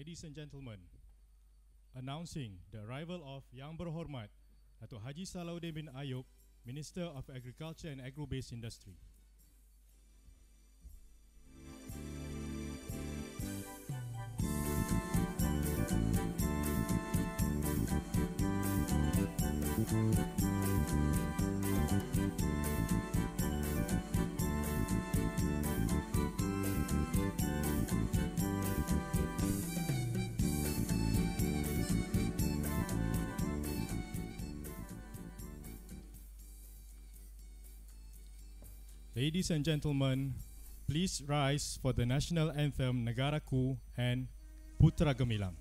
Ladies and gentlemen, announcing the arrival of Yang Berhormat Datuk Haji Salahuddin bin Ayub, Minister of Agriculture and Agro-Based Industry. Ladies and gentlemen, please rise for the national anthem Negaraku and Putra Gemilang.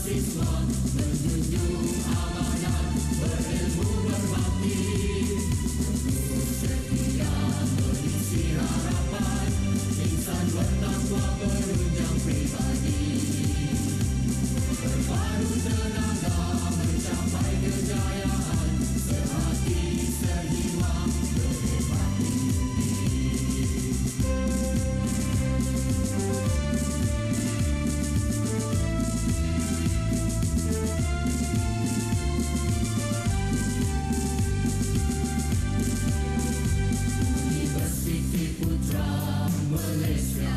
SISWA menjunjung amanat berilmu berbakti, setia mengisi harapan insan bertakwa berunjang pribadi, berbaru tenaga mencapai kejayaan, sehati sejiwa berbakti. Malaysia,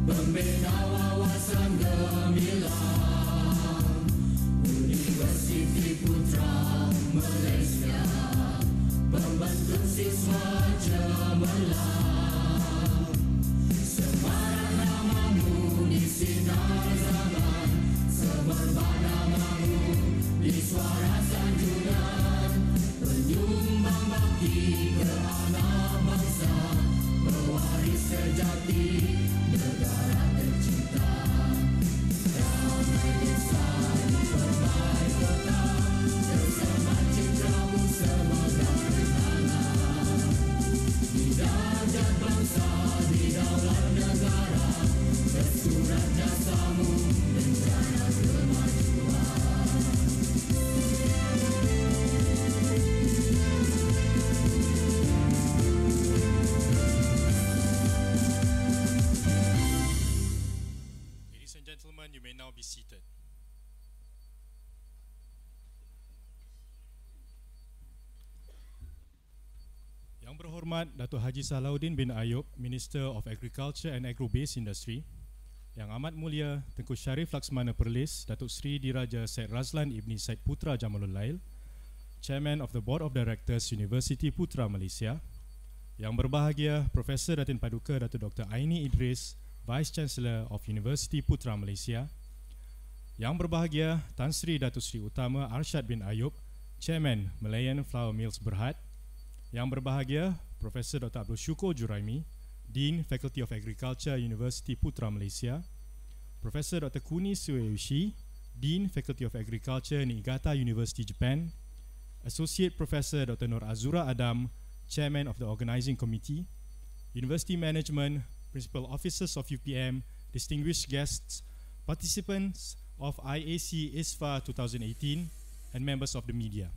pembina wawasan gemilang. Universiti Putra Malaysia, pembentuk siswa cemerlang. Semarang namamu di sinar zaman, semerbak namamu di suara sanjungan, penyumbang bakti ke anak bangsa, pewaris sejati negara tercinta. Ramai desa di berbagai kota, tersemat citramu semerbak MENJANA. Di darjat bangsa, di daulat negara, tersurat jasamu rencana kemajuan. Gentlemen, you may now be seated. Yang Berhormat Datuk Haji Salahuddin bin Ayub, Minister of Agriculture and Agro-Based Industry, Yang Amat Mulia Tengku Syarif Laksmana Perlis Datuk Seri Diraja Syed Razlan Ibni Syed Putra Jamalul Lail, Chairman of the Board of Directors University Putra Malaysia, Yang berbahagia Profesor Datin Paduka Datuk Dr. Aini Idris, Vice Chancellor of University Putra Malaysia. Yang berbahagia Tan Sri Datuk Sri Utama Arsyad bin Ayub, Chairman Malayan Flour Mills Berhad. Yang berbahagia Profesor Dr. Abdul Syukur Juraimi, Dean Faculty of Agriculture University Putra Malaysia. Profesor Dr. Kuni Sueyoshi, Dean Faculty of Agriculture Niigata University Japan. Associate Professor Dr. Nur Azura Adam, Chairman of the Organising Committee. University Management, Principal Officers of UPM, distinguished guests, participants of IAC ISFA 2018, and members of the media.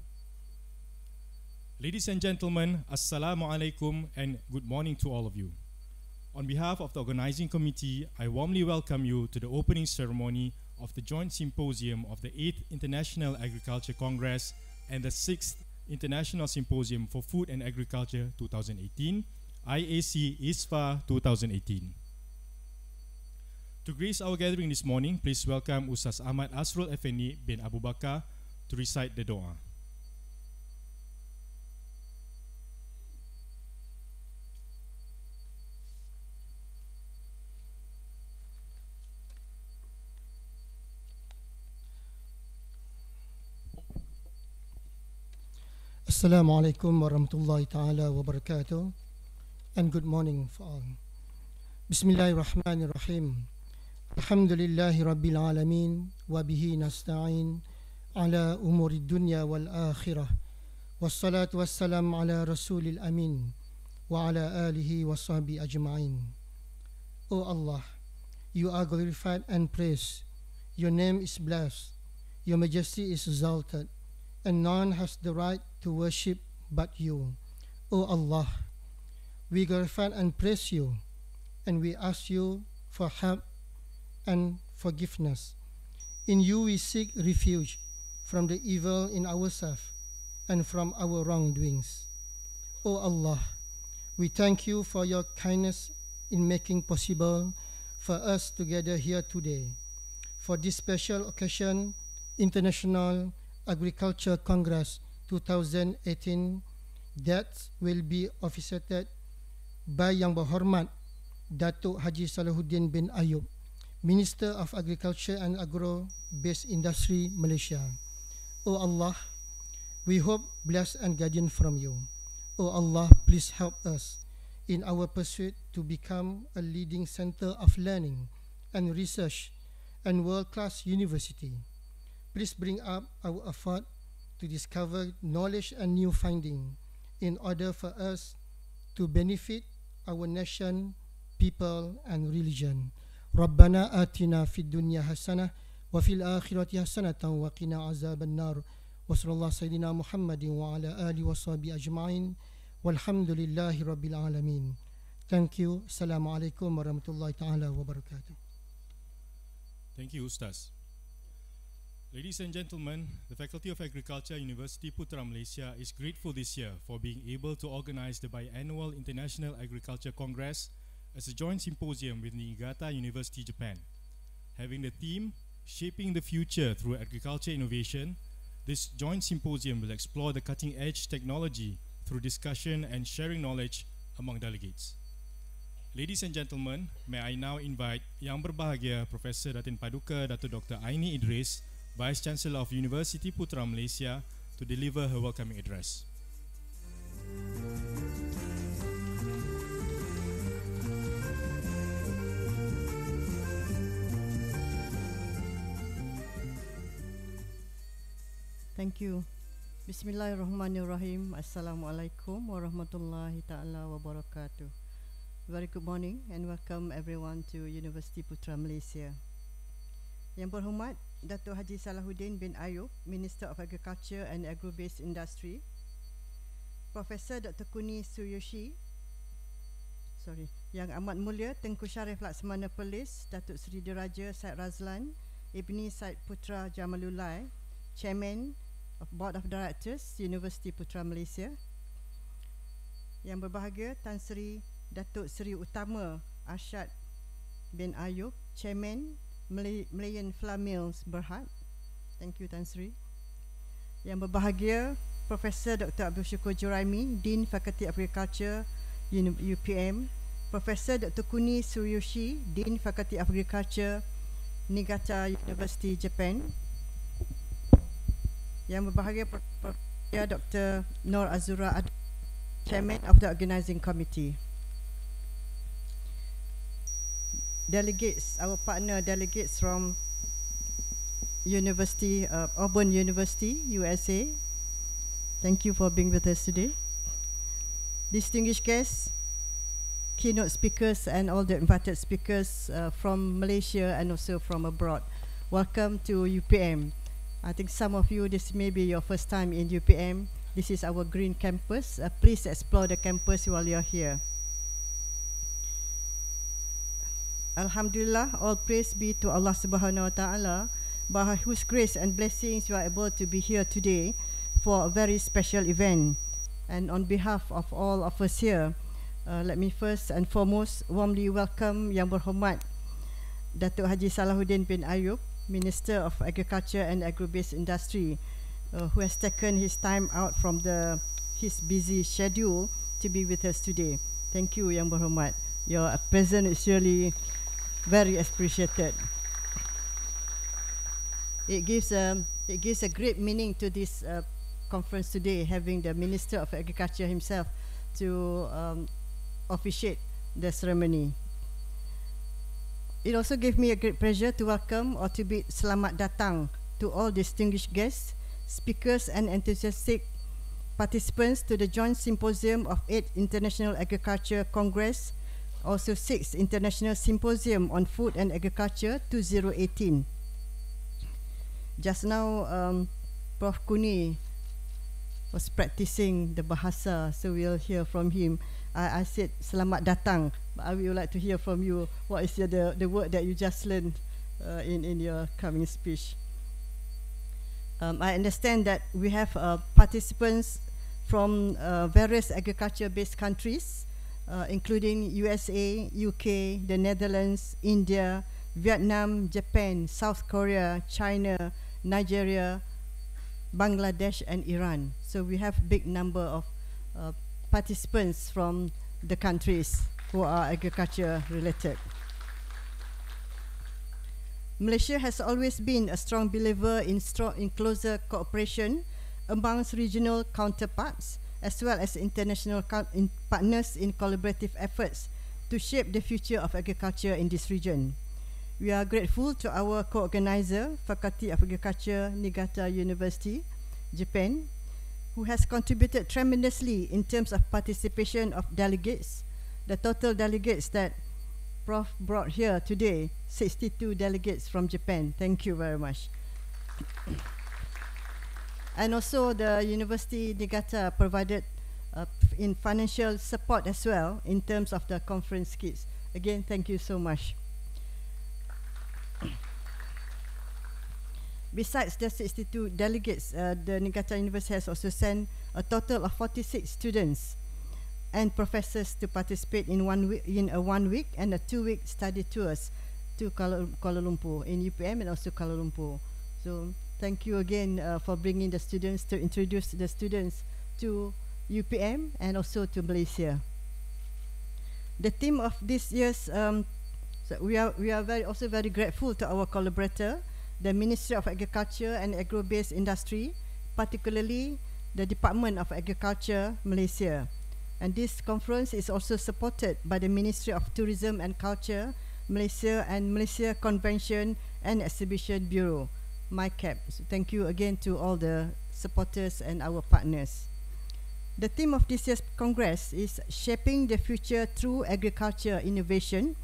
Ladies and gentlemen, Assalamualaikum and good morning to all of you. On behalf of the Organising Committee, I warmly welcome you to the opening ceremony of the Joint Symposium of the 8th International Agriculture Congress and the 6th International Symposium for Food and Agriculture 2018, IAC ISFA 2018. To grace our gathering this morning, please welcome Ustaz Ahmad Asrul Effendi bin Abu Bakar to recite the doa. Assalamualaikum warahmatullahi ta'ala wabarakatuh, and good morning for all. Bismillahirrahmanirrahim. Alhamdulillahi rabbil alamin, wa bihi nasta'in ala umuri dunya wal akhirah, wassalatu wassalam ala rasulil amin wa ala alihi wa sahbihi ajma'in. O Allah, you are glorified and praised, your name is blessed, your majesty is exalted, and none has the right to worship but you. O Allah, we glorify and praise you, and we ask you for help and forgiveness. In you we seek refuge from the evil in ourselves and from our wrongdoings. O Allah, we thank you for your kindness in making possible for us to gather here today for this special occasion, International Agriculture Congress 2018, that will be officiated by Yang Berhormat Datuk Haji Salahuddin bin Ayub, Minister of Agriculture and Agro-Based Industry, Malaysia. O Allah, we hope blessed and guardian from you. O Allah, please help us in our pursuit to become a leading center of learning and research and world-class university. Please bring up our effort to discover knowledge and new finding in order for us to benefit our nation, people and religion. Rabbana atina fid dunya hasanah wa fil akhirati hasanatan wa qina azaban nar. Wa sallallahu sayyidina Muhammadin wa ala alihi wa sahbihi ajma'in. Walhamdulillahi rabbil alamin. Thank you. Assalamualaikum warahmatullahi ta'ala wabarakatuh. Thank you, Ustaz. Ladies and gentlemen, the Faculty of Agriculture, University Putra Malaysia is grateful this year for being able to organize the biannual International Agriculture Congress as a joint symposium with Niigata University, Japan. Having the theme, Shaping the Future Through Agriculture Innovation, this joint symposium will explore the cutting-edge technology through discussion and sharing knowledge among delegates. Ladies and gentlemen, may I now invite Yang Berbahagia Profesor Datin Paduka Datuk Dr. Aini Idris, Vice Chancellor of University Putra Malaysia, to deliver her welcoming address. Thank you. Bismillahirrahmanirrahim. Assalamualaikum warahmatullahi ta'ala wabarakatuh. Very good morning and welcome everyone to University Putra Malaysia. Yang berhormat Datuk Haji Salahuddin bin Ayub, Minister of Agriculture and Agro-Based Industry, Profesor Dr. Kuni Sueyoshi, Yang Amat Mulia Tengku Syarif Laksamana Perlis, Datuk Seri Diraja Said Razlan Ibni Said Putra Jamalulai, Chairman of Board of Directors, University Putra Malaysia. Yang berbahagia Tan Sri Datuk Seri Utama Arsyad bin Ayub, Chairman Malayan Flour Mills Berhad. Thank you, Tan Sri. Yang berbahagia Profesor Dr. Abdul Syukur Juraimi, Dean Faculty of Agriculture, UPM, Professor Dr. Kuni Tsuyoshi, Dean Faculty of Agriculture, Niigata University, Japan. Yang berbahagia Prof. Dr. Nur Azura, Chairman of the Organizing Committee. Delegates, our partner delegates from Auburn University, USA. Thank you for being with us today. Distinguished guests, keynote speakers, and all the invited speakers from Malaysia and also from abroad. Welcome to UPM. I think some of you, this may be your first time in UPM. This is our green campus. Please explore the campus while you're here. Alhamdulillah, all praise be to Allah Subhanahu wa Ta'ala, by whose grace and blessings you are able to be here today for a very special event. And on behalf of all of us here, let me first and foremost warmly welcome Yang Berhormat Datuk Haji Salahuddin bin Ayub, Minister of Agriculture and Agro-Based Industry, who has taken his time out from his busy schedule to be with us today. Thank you, Yang Berhormat. Your presence is really very appreciated. It gives a great meaning to this conference today, having the Minister of Agriculture himself to officiate the ceremony. It also gave me a great pleasure to welcome or to bid selamat datang to all distinguished guests, speakers, and enthusiastic participants to the joint symposium of 8th International Agriculture Congress, also 6th International Symposium on Food and Agriculture 2018. Just now, Prof. Kuni was practicing the bahasa, so we'll hear from him. I said selamat datang, but I would like to hear from you. What is the word that you just learned in your coming speech? I understand that we have participants from various agriculture-based countries, including USA, UK, the Netherlands, India, Vietnam, Japan, South Korea, China, Nigeria, Bangladesh, and Iran. So we have big number of participants from the countries who are agriculture related. Malaysia has always been a strong believer in closer cooperation amongst regional counterparts, as well as international partners in collaborative efforts to shape the future of agriculture in this region. We are grateful to our co-organizer, Faculty of Agriculture, Niigata University, Japan, who has contributed tremendously in terms of participation of delegates. The total delegates that Prof brought here today, 62 delegates from Japan. Thank you very much. And also the University Niigata provided in financial support as well in terms of the conference kits. Again, thank you so much. Besides the 62 delegates, the Niigata University has also sent a total of 46 students and professors to participate in a 1 week and a 2-week study tours to Kuala Lumpur, in UPM and also Kuala Lumpur. So thank you again for bringing the students, to introduce the students to UPM and also to Malaysia. The theme of this year's, so we are also very grateful to our collaborator, the Ministry of Agriculture and Agro-Based Industry, particularly the Department of Agriculture, Malaysia. And this conference is also supported by the Ministry of Tourism and Culture, Malaysia, and Malaysia Convention and Exhibition Bureau, MICAP. So thank you again to all the supporters and our partners. The theme of this year's Congress is Shaping the Future Through Agriculture Innovation.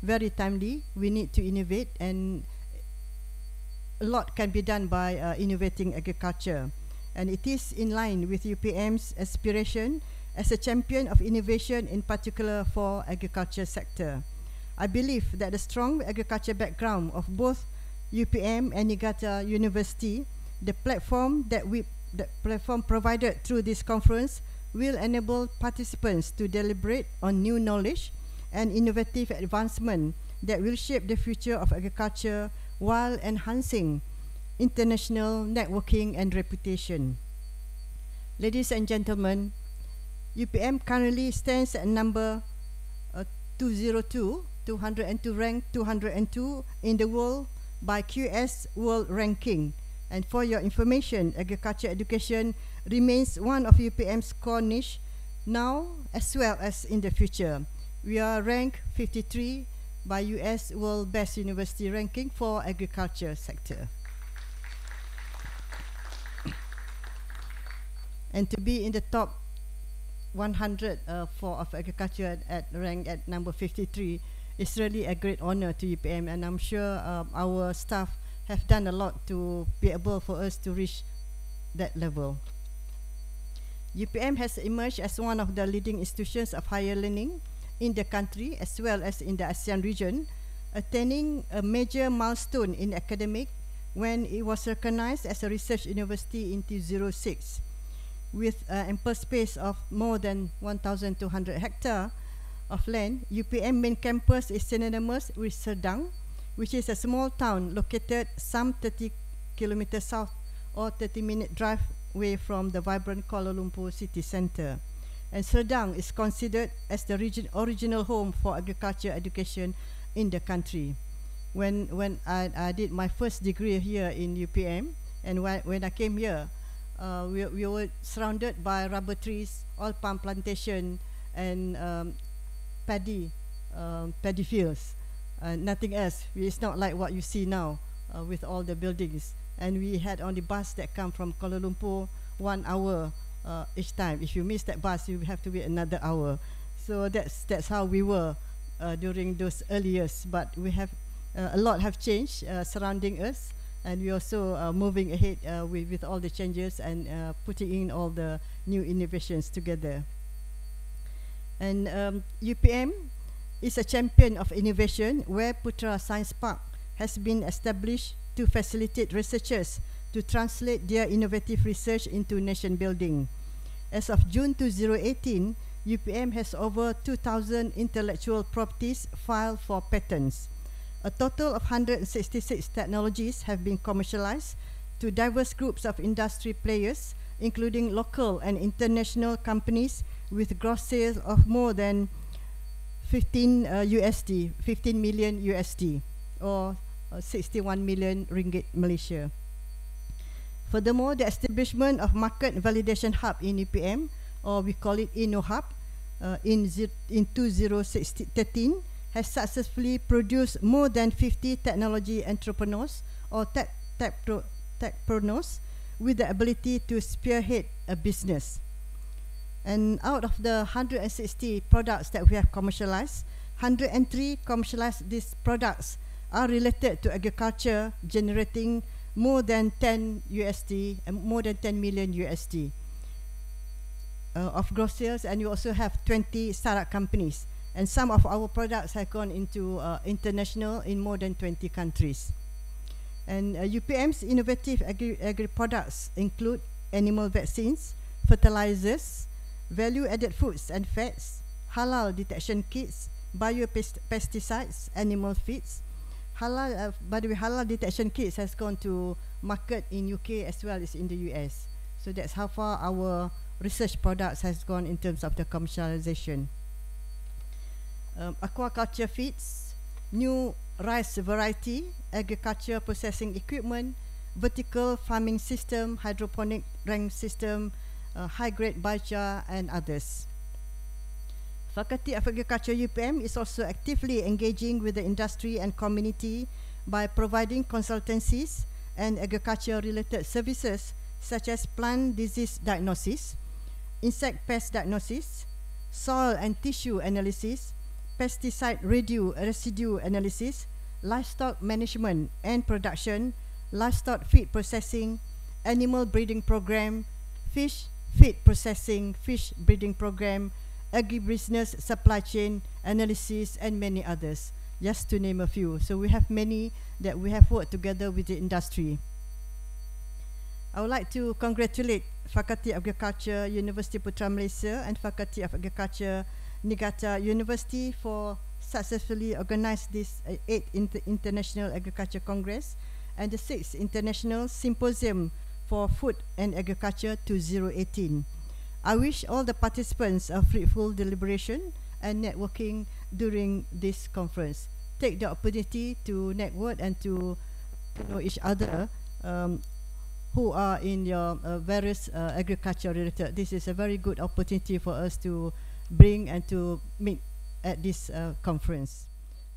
Very timely, we need to innovate, and a lot can be done by innovating agriculture. And it is in line with UPM's aspiration as a champion of innovation, in particular for agriculture sector. I believe that the strong agriculture background of both UPM and Niigata University, the platform provided through this conference will enable participants to deliberate on new knowledge and innovative advancement that will shape the future of agriculture while enhancing international networking and reputation. Ladies and gentlemen, UPM currently stands at number 202 ranked 202 in the world by QS World Ranking. And for your information, agriculture education remains one of UPM's core niche now as well as in the future. We are ranked 53 by US World Best University Ranking for agriculture sector. And to be in the top 100 of agriculture at rank at number 53 is really a great honor to UPM, and I'm sure our staff have done a lot to be able for us to reach that level. UPM has emerged as one of the leading institutions of higher learning in the country as well as in the ASEAN region, attaining a major milestone in academic when it was recognized as a research university in 2006. With ample space of more than 1,200 hectares of land, UPM main campus is synonymous with Serdang, which is a small town located some 30 kilometers south or 30-minute drive away from the vibrant Kuala Lumpur city centre. And Serdang is considered as the original home for agriculture education in the country. When I did my first degree here in UPM, and when I came here, we were surrounded by rubber trees, oil palm plantation, and paddy fields. Nothing else. It's not like what you see now with all the buildings. And we had on the bus that come from Kuala Lumpur 1 hour each time. If you miss that bus, you have to wait another hour. So that's how we were during those early years. But we have a lot have changed surrounding us, and we also moving ahead with all the changes and putting in all the new innovations together. And UPM is a champion of innovation, where Putra Science Park has been established to facilitate researchers to translate their innovative research into nation building. As of June 2018, UPM has over 2,000 intellectual properties filed for patents. A total of 166 technologies have been commercialized to diverse groups of industry players, including local and international companies with gross sales of more than 15 million USD, or 61 million ringgit Malaysia. Furthermore, the establishment of Market Validation Hub in UPM, or we call it InnoHub, in 2013 has successfully produced more than 50 technology entrepreneurs or techpreneurs with the ability to spearhead a business. And out of the 160 products that we have commercialized, 103 commercialized these products are related to agriculture, generating more than 10 million USD of gross sales. And you also have 20 startup companies, and some of our products have gone into international in more than 20 countries. And UPM's innovative agri products include animal vaccines, fertilizers, value-added foods and fats, halal detection kits, biopesticides, animal feeds. Halal, by the way, halal detection kits has gone to market in UK as well as in the US. So that's how far our research products has gone in terms of the commercialization. Aquaculture feeds, new rice variety, agriculture processing equipment, vertical farming system, hydroponic rank system, high-grade biochar, and others. Faculty of Agriculture UPM is also actively engaging with the industry and community by providing consultancies and agriculture-related services such as plant disease diagnosis, insect pest diagnosis, soil and tissue analysis, pesticide residue analysis, livestock management and production, livestock feed processing, animal breeding program, fish feed processing, fish breeding program, agribusiness supply chain analysis, and many others, just to name a few. So we have many that we have worked together with the industry. I would like to congratulate Faculty of Agriculture, University Putra Malaysia, and Faculty of Agriculture, NEGARA University for successfully organized this 8th International Agriculture Congress and the 6th International Symposium for Food and Agriculture 2018. I wish all the participants a fruitful deliberation and networking during this conference. Take the opportunity to network and to know each other who are in your various agriculture related. This is a very good opportunity for us to bring and to meet at this conference.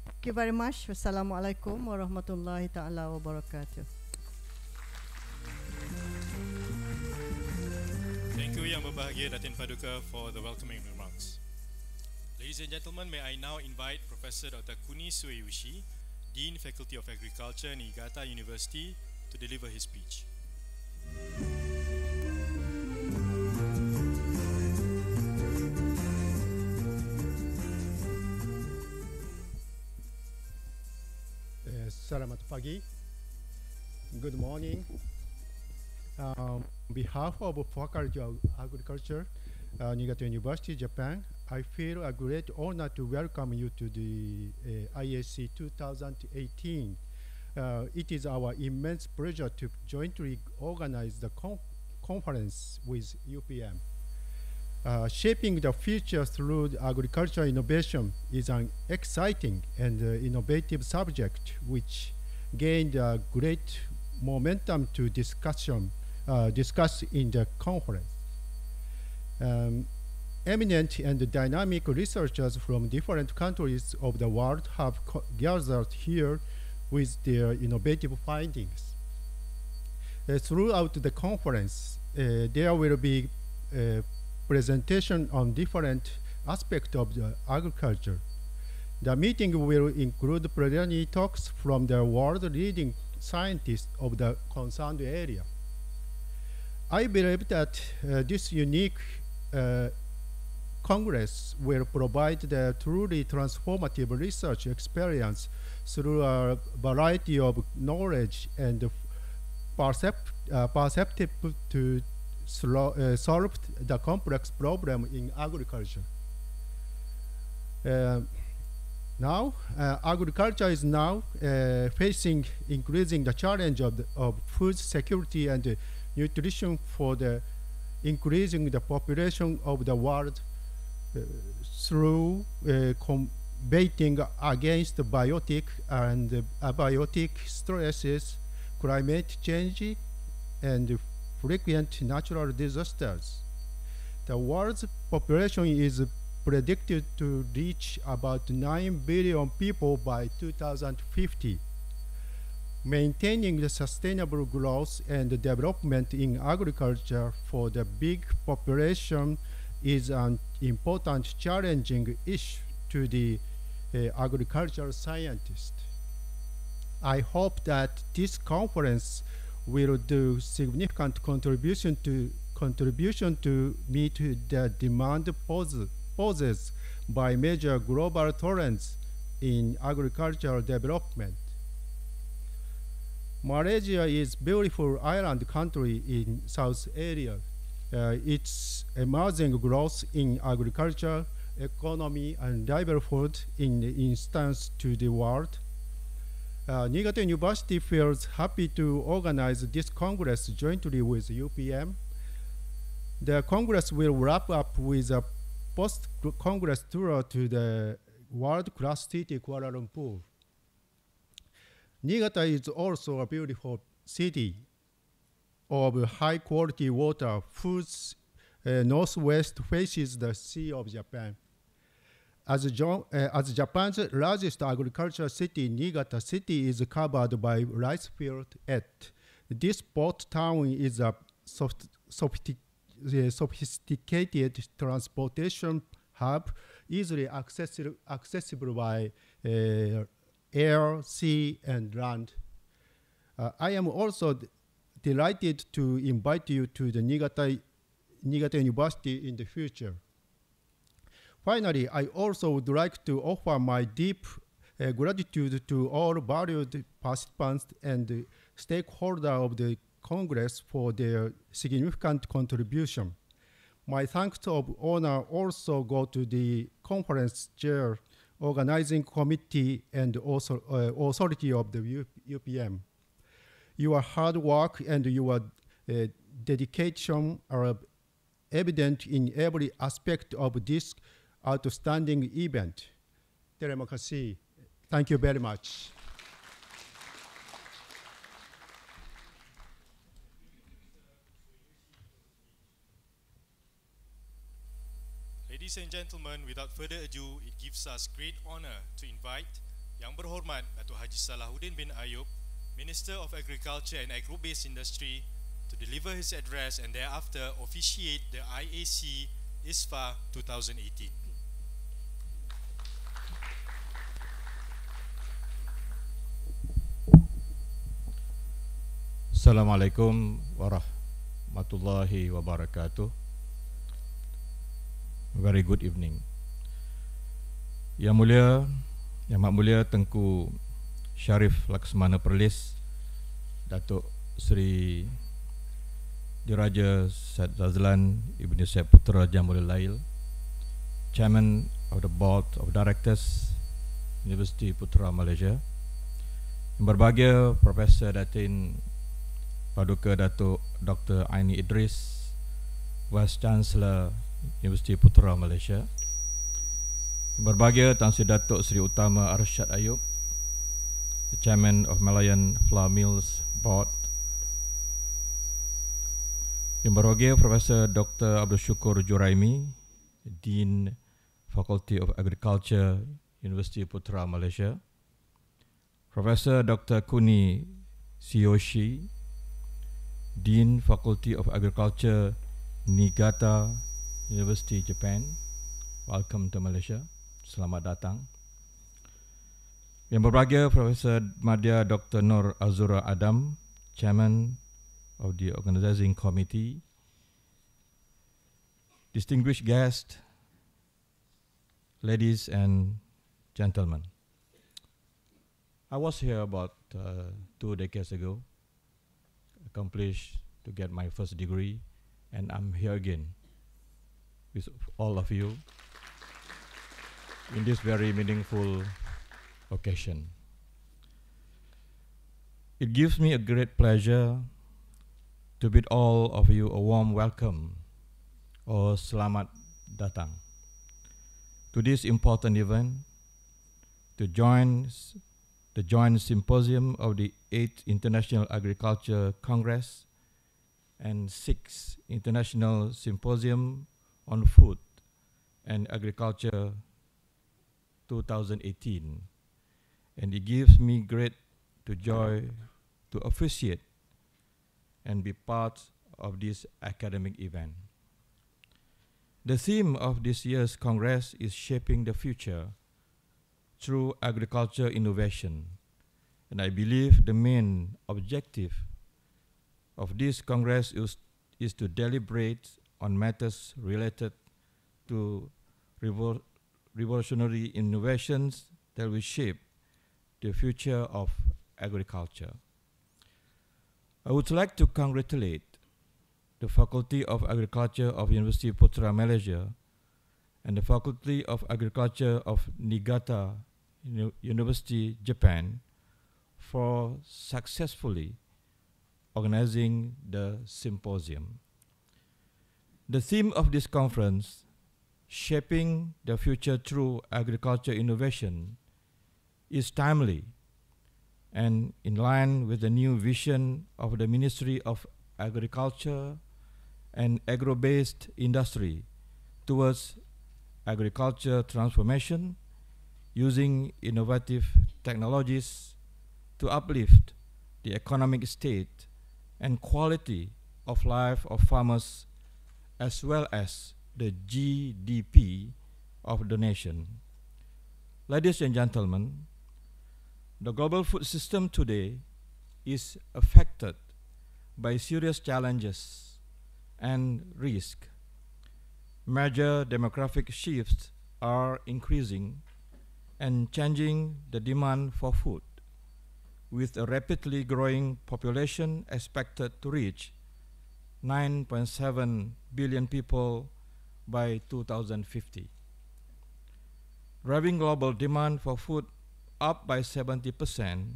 Thank you very much. Wassalamualaikum warahmatullahi ta'ala wabarakatuh. Thank you Yang Berbahagia Datin Paduka for the welcoming remarks. Ladies and gentlemen, may I now invite Professor Dr. Kuni Sueyushi, Dean Faculty of Agriculture, Niigata University, to deliver his speech. Selamat pagi. Good morning. On behalf of Faculty of Agriculture, Niigata University, Japan, I feel a great honor to welcome you to the IAC 2018. It is our immense pleasure to jointly organize the conference with UPM. Shaping the future through agricultural innovation is an exciting and innovative subject which gained great momentum to discuss in the conference. Eminent and dynamic researchers from different countries of the world have gathered here with their innovative findings. Throughout the conference, there will be presentation on different aspects of the agriculture. The meeting will include preliminary talks from the world-leading scientists of the concerned area. I believe that this unique Congress will provide the truly transformative research experience through a variety of knowledge and perceptive to solve the complex problem in agriculture. Now, agriculture is now facing increasing the challenge of food security and nutrition for the increasing the population of the world through combating against biotic and abiotic stresses, climate change, and frequent natural disasters. The world's population is predicted to reach about 9 billion people by 2050. Maintaining the sustainable growth and development in agriculture for the big population is an important challenging issue to the agricultural scientists. I hope that this conference will do significant contribution to meet the demand poses by major global trends in agricultural development. Malaysia is a beautiful island country in South Asia. Its emerging growth in agriculture, economy, and livelihood in instance to the world. Niigata University feels happy to organize this Congress jointly with UPM. The Congress will wrap up with a post-Congress tour to the world-class city Kuala Lumpur. Niigata is also a beautiful city of high-quality water whose northwest faces the Sea of Japan. As Japan's largest agricultural city, Niigata City is covered by rice field. This port town is a sophisticated transportation hub, easily accessible by air, sea, and land. I am also delighted to invite you to the Niigata University in the future. Finally, I also would like to offer my deep gratitude to all valued participants and stakeholders of the Congress for their significant contribution. My thanks of honor also go to the conference chair, organizing committee, and also authority of the UPM. Your hard work and your dedication are evident in every aspect of this outstanding event. Terima kasih. Thank you very much. Ladies and gentlemen, without further ado, it gives us great honor to invite Yang Berhormat Dato' Haji Salahuddin bin Ayub, Minister of Agriculture and Agro-Based Industry, to deliver his address and thereafter officiate the IAC ISFA 2018. Assalamualaikum warahmatullahi wabarakatuh. Very good evening. Yang Mulia, Yang Amat Mulia Tengku Syarif Laksmana Perlis, Datuk Seri Diraja Syed Razlan Ibni Syed Putra Jamul Lail, Chairman of the Board of Directors Universiti Putra Malaysia, yang berbahagia Profesor Datin Paduka Datuk Dr. Aini Idris, Vice Chancellor Universiti Putra Malaysia, yang berbahagia Tan Sri Datuk Sri Utama Arsyad Ayub, the Chairman of Malayan Flour Mills Board, yang berbahagia Profesor Dr. Abdul Syukur Juraimi, Dean Faculty of Agriculture Universiti Putra Malaysia, Profesor Dr. Kuni Siyoshi, Dean Faculty of Agriculture Niigata University Japan. Welcome to Malaysia. Selamat datang. Yang berbahagia Profesor Madya Dr. Nur Azura Adam, Chairman of the Organizing Committee. Distinguished guests, ladies and gentlemen. I was here about 2 decades ago, accomplished to get my first degree, and I'm here again with all of you in this very meaningful occasion. It gives me a great pleasure to bid all of you a warm welcome or selamat datang to this important event, to join the joint symposium of the 8th International Agriculture Congress and 6th International Symposium on Food and Agriculture 2018, and it gives me great joy to officiate and be part of this academic event. The theme of this year's Congress is Shaping the Future through Agriculture Innovation, and I believe the main objective of this Congress is to deliberate on matters related to revolutionary innovations that will shape the future of agriculture. I would like to congratulate the Faculty of Agriculture of University Putra Malaysia and the Faculty of Agriculture of Niigata University Japan for successfully organizing the symposium. The theme of this conference, Shaping the Future Through Agriculture Innovation, is timely and in line with the new vision of the Ministry of Agriculture and Agro-Based Industry towards agriculture transformation using innovative technologies to uplift the economic state and quality of life of farmers, as well as the GDP of the nation. Ladies and gentlemen, the global food system today is affected by serious challenges and risk. Major demographic shifts are increasing and changing the demand for food, with a rapidly growing population expected to reach 9.7 billion people by 2050. Driving global demand for food up by 70%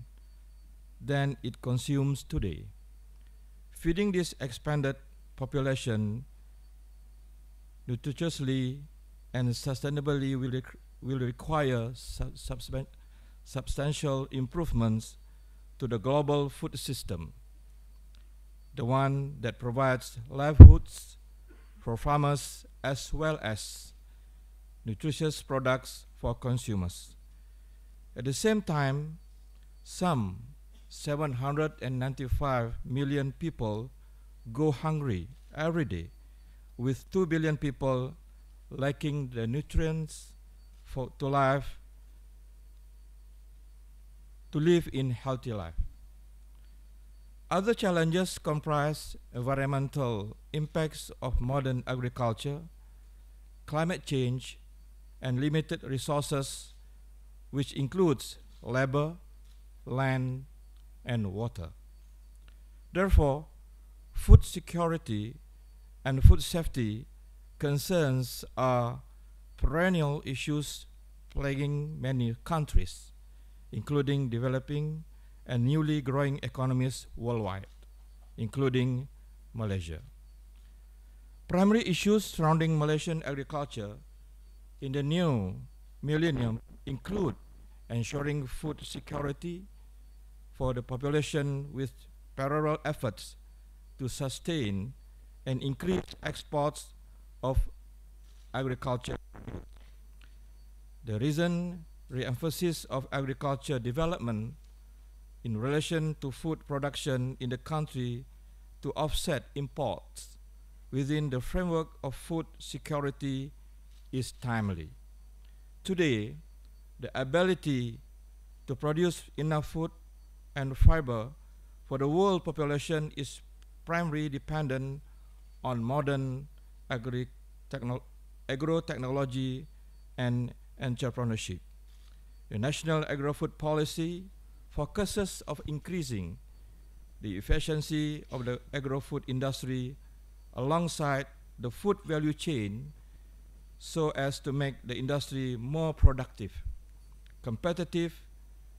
than it consumes today. Feeding this expanded population nutritiously and sustainably will require substantial improvements to the global food system, the one that provides livelihoods for farmers as well as nutritious products for consumers. At the same time, some 795 million people go hungry every day, with 2 billion people lacking the nutrients to live in healthy life. Other challenges comprise environmental impacts of modern agriculture, climate change, and limited resources, which includes labor, land, and water. Therefore, food security and food safety concerns are perennial issues plaguing many countries, including developing and newly growing economies worldwide, including Malaysia. Primary issues surrounding Malaysian agriculture in the new millennium include ensuring food security for the population with parallel efforts to sustain and increase exports of agriculture. The recent re-emphasis of agriculture development in relation to food production in the country to offset imports within the framework of food security is timely. Today, the ability to produce enough food and fiber for the world population is primarily dependent on modern agro-technology and entrepreneurship. The National Agro-Food Policy focuses on increasing the efficiency of the agro-food industry alongside the food value chain so as to make the industry more productive, competitive,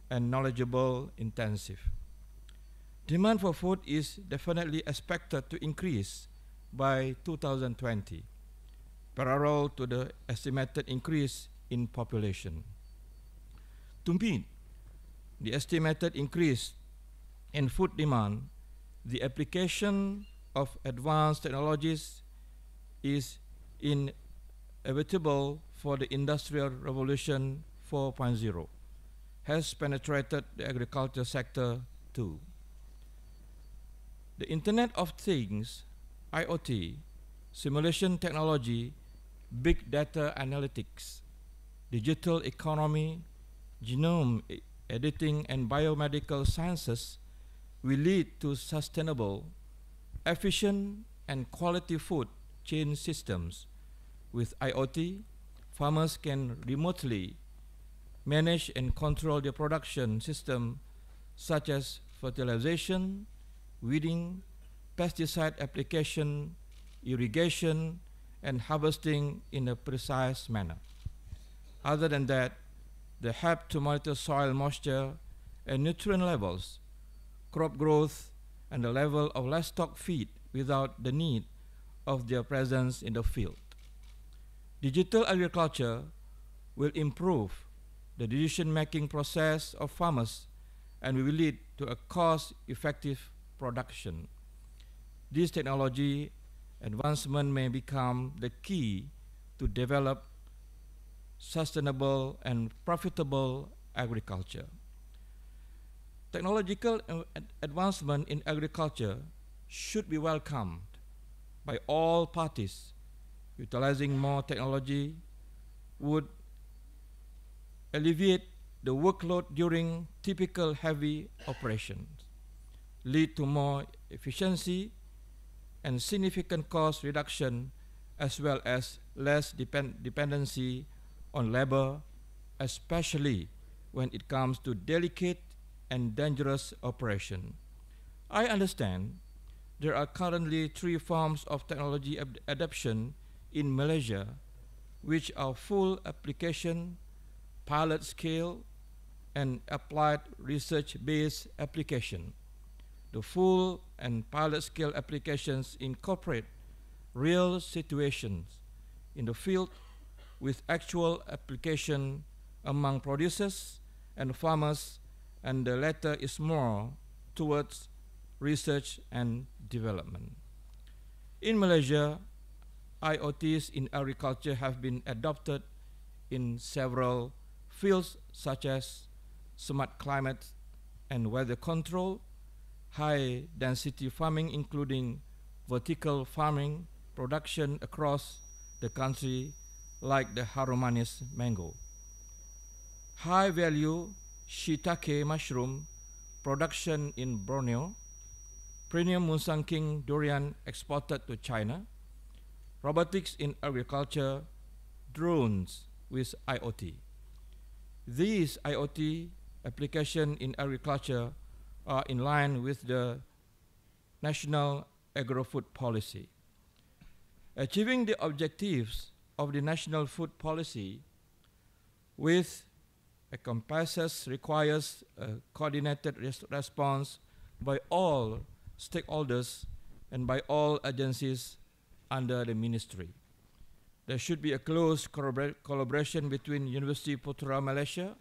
and knowledgeable intensive. Demand for food is definitely expected to increase by 2020, parallel to the estimated increase in population. To meet the estimated increase in food demand, the application of advanced technologies is inevitable, for the Industrial Revolution 4.0 has penetrated the agriculture sector too. The Internet of Things, IoT, simulation technology, big data analytics, digital economy, genome editing, and biomedical sciences will lead to sustainable, efficient, and quality food chain systems. With IoT, farmers can remotely manage and control their production system, such as fertilization, weeding, pesticide application, irrigation, and harvesting in a precise manner. Other than that, they help to monitor soil moisture and nutrient levels, crop growth, and the level of livestock feed without the need of their presence in the field. Digital agriculture will improve the decision-making process of farmers and will lead to a cost-effective production. This technology advancement may become the key to develop sustainable and profitable agriculture. Technological advancement in agriculture should be welcomed by all parties. Utilizing more technology would alleviate the workload during typical heavy operations, lead to more efficiency and significant cost reduction, as well as less dependency on labor, especially when it comes to delicate and dangerous operation. I understand there are currently 3 forms of technology adoption in Malaysia, which are full application, pilot scale, and applied research-based application. The full and pilot scale applications incorporate real situations in the field with actual application among producers and farmers, and the latter is more towards research and development. In Malaysia, IoTs in agriculture have been adopted in several fields such as smart climate and weather control, high density farming including vertical farming production across the country like the Harumanis mango, high value shiitake mushroom production in Borneo, premium Musang King durian exported to China, robotics in agriculture, drones with IoT. These IoT applications in agriculture are in line with the National Agro-Food Policy. Achieving the objectives of the National Food Policy with encompasses requires a coordinated response by all stakeholders and by all agencies under the ministry. There should be a close collaboration between University Putra Malaysia,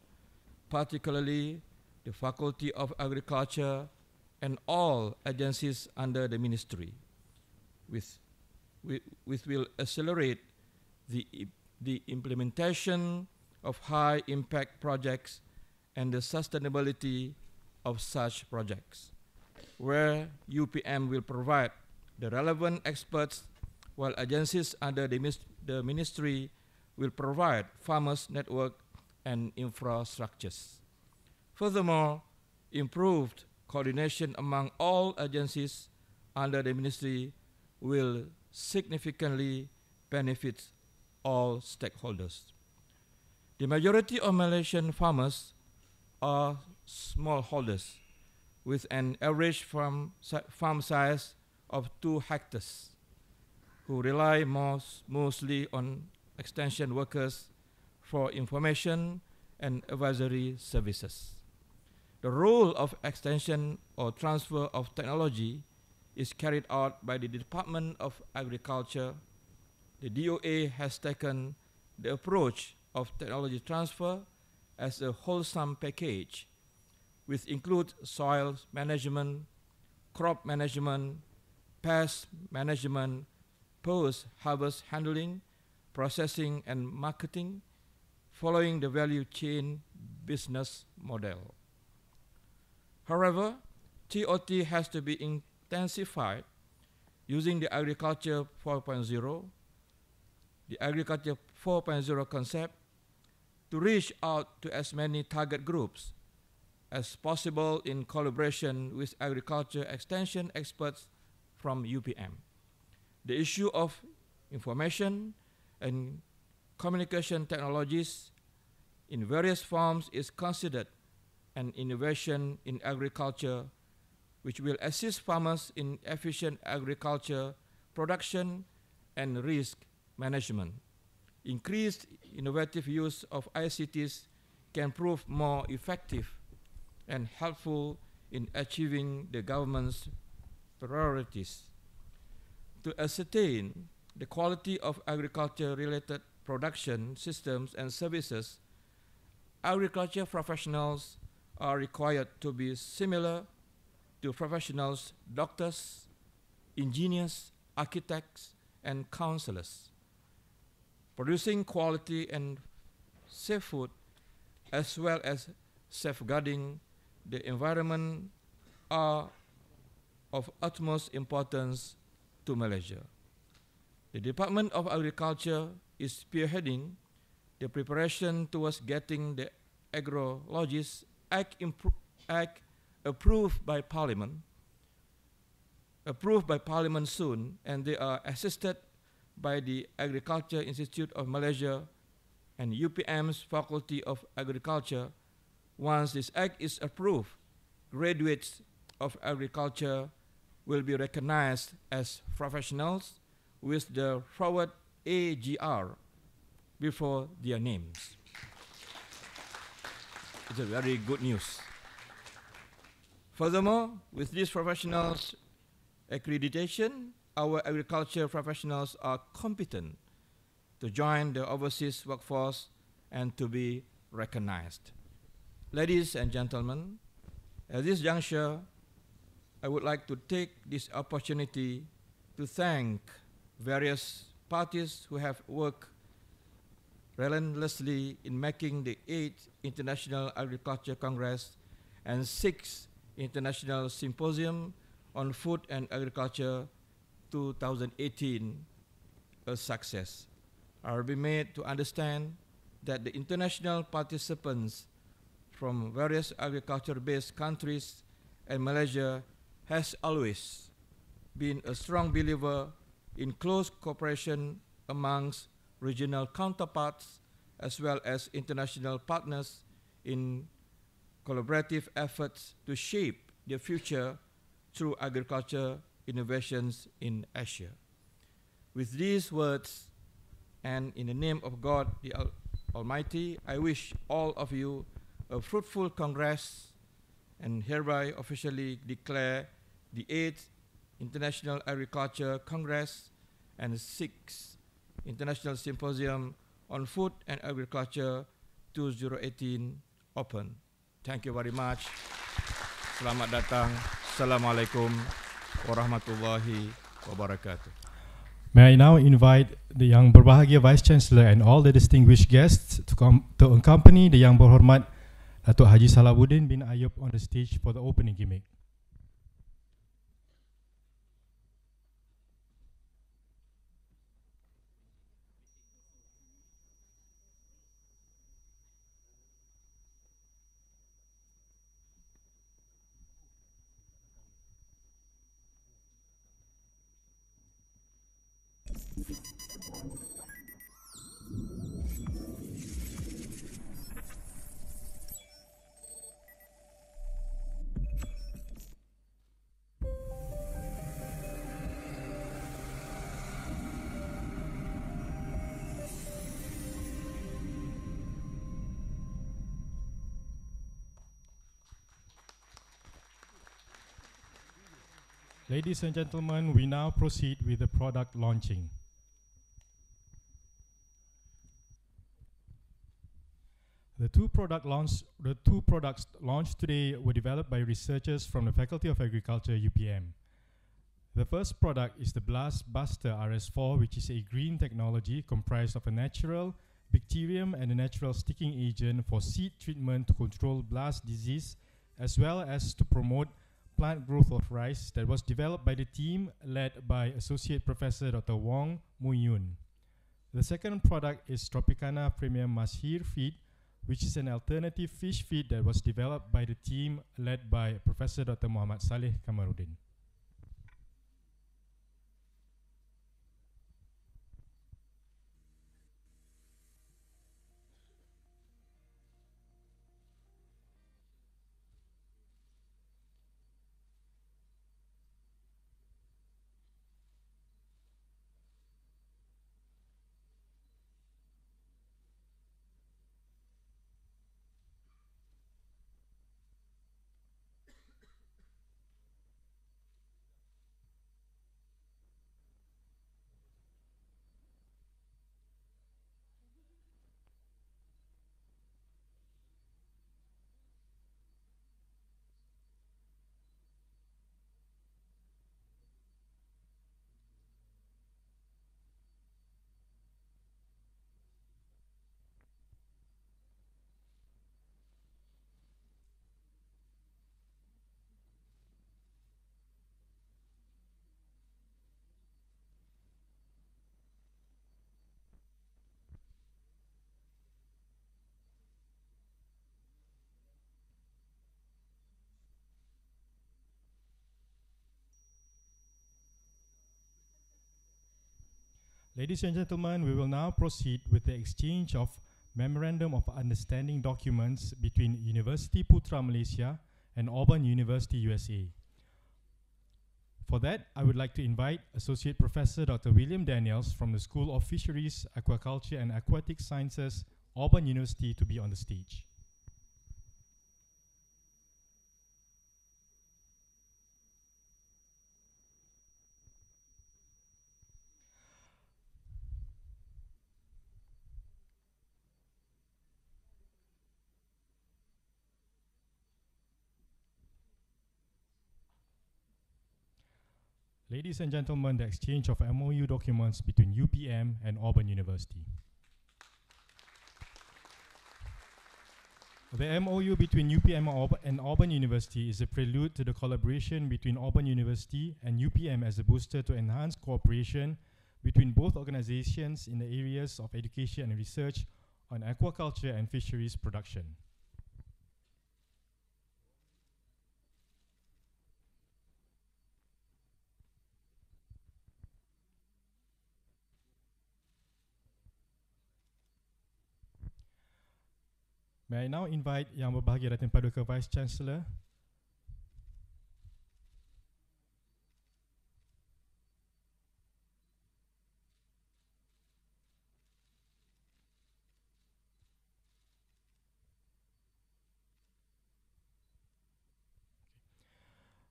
particularly the Faculty of Agriculture, and all agencies under the ministry, which will accelerate the implementation of high-impact projects and the sustainability of such projects, where UPM will provide the relevant experts while agencies under the ministry will provide farmers' network and infrastructures. Furthermore, improved coordination among all agencies under the ministry will significantly benefit all stakeholders. The majority of Malaysian farmers are smallholders with an average farm size of 2 hectares, who rely mostly on extension workers for information and advisory services. The role of extension or transfer of technology is carried out by the Department of Agriculture. The DOA has taken the approach of technology transfer as a wholesome package, which includes soil management, crop management, pest management, post-harvest handling, processing and marketing, following the value chain business model. However, TOT has to be intensified using the Agriculture 4.0, the Agriculture 4.0 concept, to reach out to as many target groups as possible in collaboration with agriculture extension experts from UPM. The issue of information and communication technologies in various forms is considered an innovation in agriculture which will assist farmers in efficient agriculture production and risk management. Increased innovative use of ICTs can prove more effective and helpful in achieving the government's priorities. To ascertain the quality of agriculture-related production systems and services, agriculture professionals are required to be similar to professionals, doctors, engineers, architects, and counselors. Producing quality and safe food, as well as safeguarding the environment, are of utmost importance to Malaysia. The Department of Agriculture is spearheading the preparation towards getting the Agrologist Act approved by Parliament soon, and they are assisted by the Agriculture Institute of Malaysia and UPM's Faculty of Agriculture. Once this act is approved, graduates of agriculture will be recognized as professionals with the forward AGR before their names. It's a very good news. Furthermore, with these professionals' accreditation, our agriculture professionals are competent to join the overseas workforce and to be recognized. Ladies and gentlemen, at this juncture, I would like to take this opportunity to thank various parties who have worked relentlessly in making the 8th International Agriculture Congress and 6th International Symposium on Food and Agriculture 2018 a success. I will be made to understand that the international participants from various agriculture-based countries and Malaysia has always been a strong believer in close cooperation amongst regional counterparts as well as international partners in collaborative efforts to shape the future through agriculture innovations in Asia. With these words, and in the name of God the Almighty, I wish all of you a fruitful Congress and hereby officially declare the 8th International Agriculture Congress and 6th International Symposium on Food and Agriculture 2018 open. Thank you very much. Selamat datang. Assalamualaikum warahmatullahi wabarakatuh. May I now invite the Yang Berbahagia Vice Chancellor and all the distinguished guests to accompany the Yang Berhormat Datuk Haji Salahuddin bin Ayub on the stage for the opening gimmick. Ladies and gentlemen, we now proceed with the product launching. The two products launched today were developed by researchers from the Faculty of Agriculture, UPM. The first product is the Blast Buster RS4, which is a green technology comprised of a natural bacterium and a natural sticking agent for seed treatment to control blast disease, as well as to promote plant growth of rice, that was developed by the team led by Associate Professor Dr. Wong Mu-Yun. The second product is Tropicana Premium Mashir Feed, which is an alternative fish feed that was developed by the team led by Professor Dr. Muhammad Saleh Kamaruddin. Ladies and gentlemen, we will now proceed with the exchange of Memorandum of Understanding documents between University Putra Malaysia and Auburn University USA. For that, I would like to invite Associate Professor Dr. William Daniels from the School of Fisheries, Aquaculture and Aquatic Sciences, Auburn University, to be on the stage. Ladies and gentlemen, the exchange of MOU documents between UPM and Auburn University. The MOU between UPM and Auburn University is a prelude to the collaboration between Auburn University and UPM as a booster to enhance cooperation between both organizations in the areas of education and research on aquaculture and fisheries production. May I now invite Yang Berbahagia Datin Paduka Vice Chancellor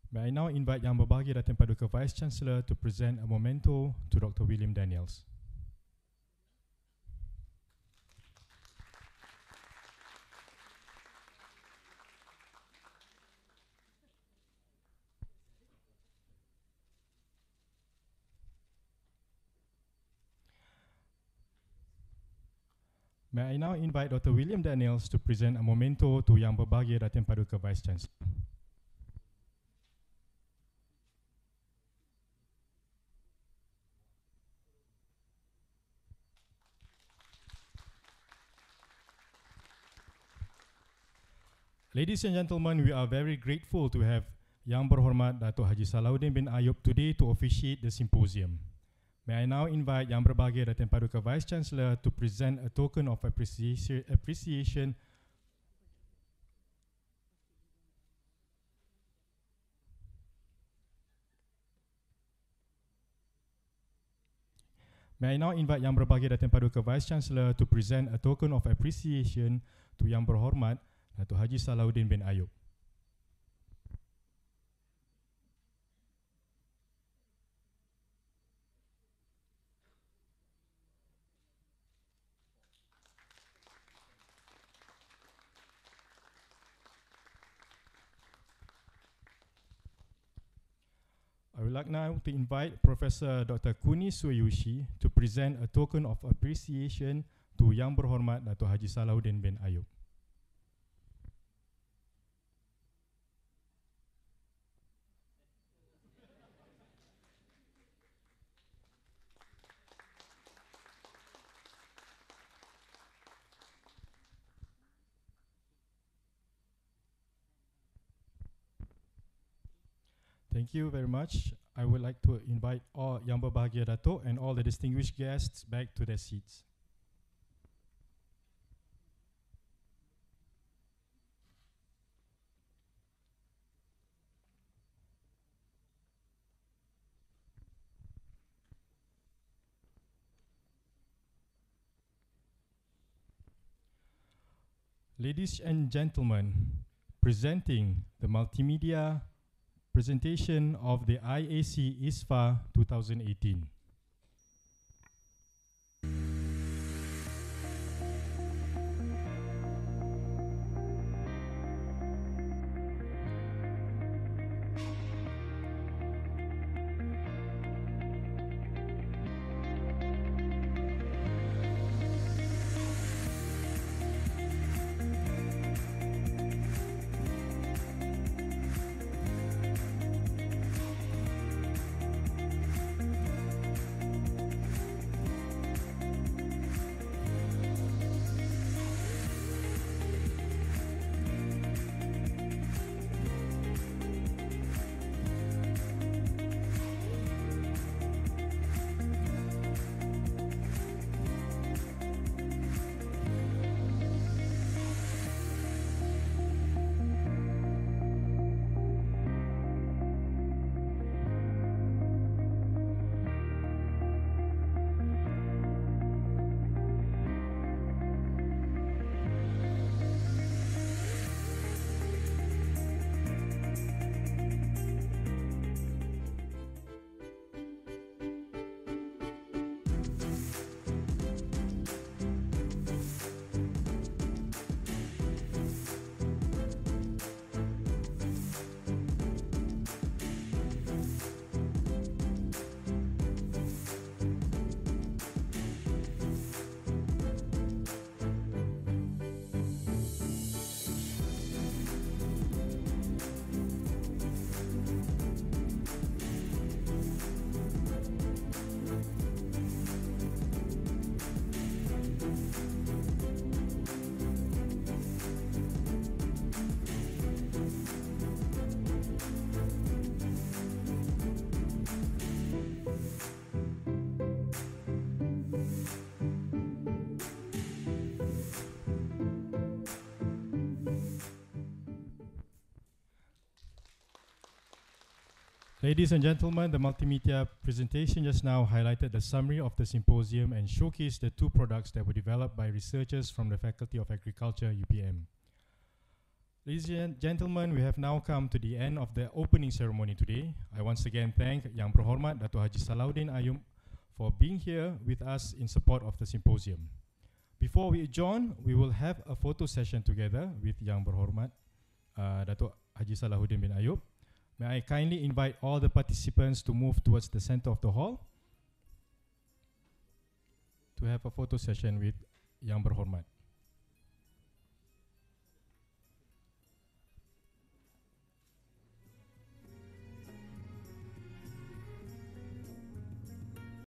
May I now invite Yang Berbahagia Datin Paduka Vice Chancellor to present a memento to Dr. William Daniels. May I now invite Dr. William Daniels to present a memento to Yang Berbahagia Datin Paduka Vice Chancellor. Ladies and gentlemen, we are very grateful to have Yang Berhormat Datuk Haji Salahuddin bin Ayub today to officiate the symposium. May I now invite Yang Berbahagia Datin Paduka Vice Chancellor to present a token of appreciation. May I now invite Yang Berbahagia Datin Paduka Vice Chancellor to present a token of appreciation to Yang Berhormat Datuk Haji Salahuddin bin Ayub. I would like now to invite Professor Dr. Kuni Soyushi to present a token of appreciation to Yang Berhormat Datuk Haji Salahuddin bin Ayub. Thank you very much. I would like to invite all Yang Berbahagia Datuk and all the distinguished guests back to their seats. Ladies and gentlemen, presenting the multimedia presentation of the IAC ISFA 2018. Ladies and gentlemen, the multimedia presentation just now highlighted the summary of the symposium and showcased the two products that were developed by researchers from the Faculty of Agriculture, UPM. Ladies and gentlemen, we have now come to the end of the opening ceremony today. I once again thank Yang Berhormat Dato' Haji Salahuddin Ayub for being here with us in support of the symposium. Before we adjourn, we will have a photo session together with Yang Berhormat Dato' Haji Salahuddin bin Ayub. May I kindly invite all the participants to move towards the center of the hall to have a photo session with Yang Berhormat.